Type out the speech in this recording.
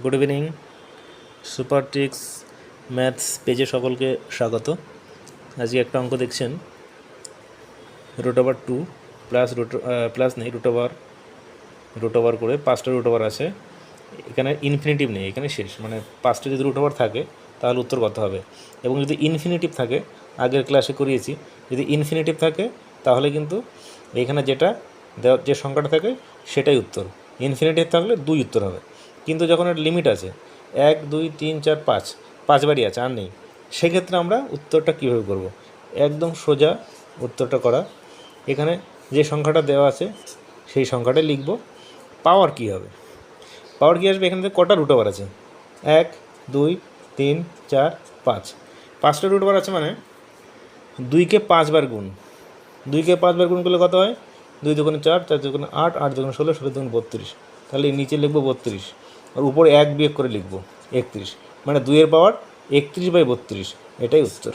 Good evening. Super tricks maths পেজে সকলকে স্বাগত। আজকে একটা অঙ্ক দেখছেন, √2 প্লাস নেই রুট ওভার করে 5টা রুট ওভার আছে। এখানে ইনফিনিটিভ নেই, এখানে শেষ, মানে 5টা যদি রুট ওভার থাকে তাহলে উত্তর কত হবে। এবং যদি ইনফিনিটিভ থাকে, আগের ক্লাসে করিয়েছি, যদি ইনফিনিটিভ থাকে তাহলে কিন্তু এখানে যেটা যে সংখ্যাটা থাকে সেটাই উত্তর। ইনফিনিটিভ থাকলে 2 উত্তর হবে। কিন্তু যখন এর লিমিট আছে 1 2 3 4 5, 5 বারই আছে, আর নেই, সেক্ষেত্রে আমরা উত্তরটা কীভাবে করব। একদম সোজা উত্তরটা করা। এখানে যে সংখ্যাটা দেওয়া আছে সেই সংখ্যাটা লিখব। পাওয়ার কী হবে, পাওয়ার কী আসবে, এখানে কটা রুট ওভার আছে, 1 2 3 4 5, 5টা রুট ওভার আছে, মানে 2কে 5 বার গুণ, 2কে 5 বার গুণ করলে কত হয়, 2 দুগুণে 4, 4 দুগুণে 8, 8 দুগুণে 16, 16 দুগুণে 32, তাহলে নিচে লিখবো 32, আর উপরে 1 বিয়োগ করে লিখবো 31, মানে 2 এর পাওয়ার 31/32, এটাই উত্তর।